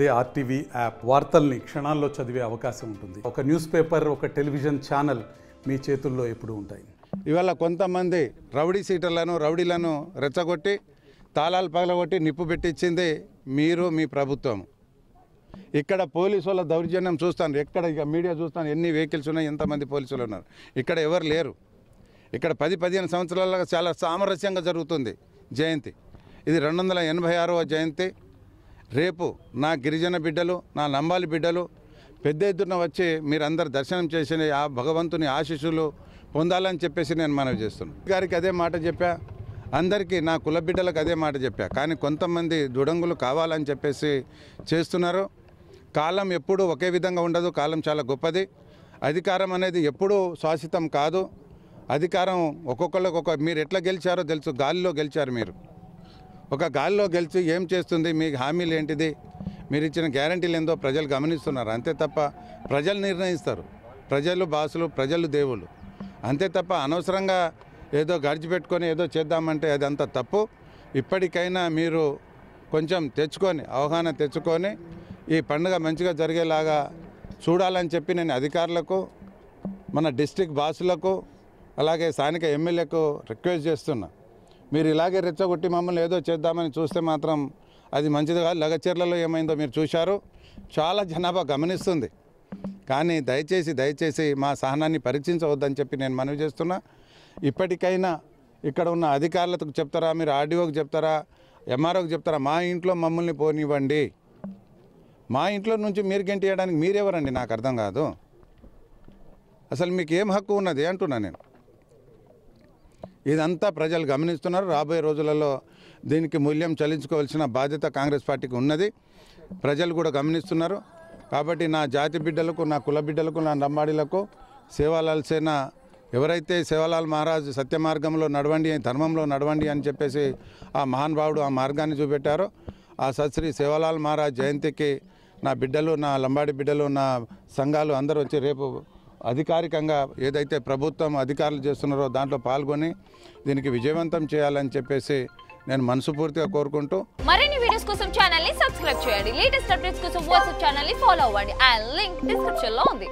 అదే RTV app వార్తల్ని క్షణాల్లో చదివే అవకాశం ఉంటుంది. ఒక న్యూస్ పేపర్, ఒక టెలివిజన్ ఛానల్ మీ చేతుల్లో ఎప్పుడూ ఉంటాయి. ఇవాళ కొంతమంది రౌడీ రౌడీలను రెచ్చగొట్టి తాళాలు పగలగొట్టి నిప్పు పెట్టించింది మీరు, మీ ప్రభుత్వం. ఇక్కడ పోలీసు వాళ్ళ దౌర్జన్యం చూస్తాను, ఎక్కడ ఇక మీడియా చూస్తాను, ఎన్ని వెహికల్స్ ఉన్నాయి, ఎంతమంది పోలీసులు ఉన్నారు. ఇక్కడ ఎవరు లేరు. ఇక్కడ 10-15 సంవత్సరాలుగా చాలా సామరస్యంగా జరుగుతుంది జయంతి. ఇది 286వ జయంతి. రేపు నా గిరిజన బిడ్డలు, నా లంబాలి బిడ్డలు పెద్ద ఎత్తున వచ్చి మీరందరూ దర్శనం చేసిన ఆ భగవంతుని ఆశీస్సులు పొందాలని చెప్పేసి నేను మనవి చేస్తున్నాను. గారికి అదే మాట చెప్పా, అందరికీ నా కుల బిడ్డలకు అదే మాట చెప్పా. కానీ కొంతమంది దుడంగులు కావాలని చెప్పేసి చేస్తున్నారు. కాలం ఎప్పుడూ ఒకే విధంగా ఉండదు. కాలం చాలా గొప్పది. అధికారం అనేది ఎప్పుడూ శాశ్వతం కాదు. అధికారం ఒక్కొక్కరికి మీరు ఎట్లా గెలిచారో తెలుసు. గాలిలో గెలిచారు మీరు. ఒక గాలిలో గెలిచి ఏం చేస్తుంది, మీ హామీలు ఏంటిది, మీరు ఇచ్చిన గ్యారంటీలు ఏందో ప్రజలు గమనిస్తున్నారు. అంతే తప్ప ప్రజలు నిర్ణయిస్తారు. ప్రజలు బాసులు, ప్రజలు దేవుళ్ళు. అంతే తప్ప అనవసరంగా ఏదో గడిచిపెట్టుకొని ఏదో చేద్దామంటే అది అంత తప్పు. ఇప్పటికైనా మీరు కొంచెం తెచ్చుకొని, అవగాహన తెచ్చుకొని ఈ పండుగ మంచిగా జరిగేలాగా చూడాలని చెప్పి నేను అధికారులకు, మన డిస్ట్రిక్ట్ బాసులకు, అలాగే స్థానిక ఎమ్మెల్యేకు రిక్వెస్ట్ చేస్తున్నా. మీరు ఇలాగే రెచ్చగొట్టి మమ్మల్ని ఏదో చేద్దామని చూస్తే మాత్రం అది మంచిది కాదు. లగచర్లలో ఏమైందో మీరు చూశారు. చాలా జనాభా గమనిస్తుంది. కానీ దయచేసి మా సహనాన్ని పరీక్షించవద్దని చెప్పి నేను మనవి చేస్తున్నా. ఇప్పటికైనా ఇక్కడ ఉన్న అధికారులకు చెప్తారా, మీరు ఆర్డీఓకి చెప్తారా, ఎంఆర్ఓకి చెప్తారా, మా ఇంట్లో మమ్మల్ని పోనివ్వండి. మా ఇంట్లో నుంచి మీరు గెంటియడానికి మీరెవరండి? నాకు అర్థం కాదు. అసలు మీకు ఏం హక్కు ఉన్నది అంటున్నా నేను. ఇదంతా ప్రజలు గమనిస్తున్నారు. రాబోయే రోజులలో దీనికి మూల్యం చెల్లించుకోవాల్సిన బాధ్యత కాంగ్రెస్ పార్టీకి ఉన్నది. ప్రజలు కూడా గమనిస్తున్నారు. కాబట్టి నా జాతి బిడ్డలకు, నా కుల బిడ్డలకు, నా లంబాడీలకు సేవాలాల్ సేన ఎవరైతే సేవాలాల్ మహారాజ్ సత్య మార్గంలో నడవండి, ధర్మంలో నడవండి అని చెప్పేసి ఆ మహానుభావుడు ఆ మార్గాన్ని చూపెట్టారో, ఆ సత్శ్రీ సేవాలాల్ మహారాజ్ జయంతికి నా బిడ్డలు, నా లంబాడి బిడ్డలు, నా సంఘాలు అందరూ వచ్చి రేపు అధికారికంగా ఏదైతే ప్రభుత్వం అధికారులు చేస్తున్నారో దాంట్లో పాల్గొని దీనికి విజయవంతం చేయాలని చెప్పేసి నేను మనస్ఫూర్తిగా కోరుకుంటూ, మరిన్ని వీడియోస్ కోసం ఛానల్ ని సబ్స్క్రైబ్ చేయండి. లేటెస్ట్ అప్డేట్స్ కోసం వాట్సాప్ ఛానల్ ని ఫాలో అవ్వండి. ఆ లింక్ డిస్క్రిప్షన్ లో ఉంది.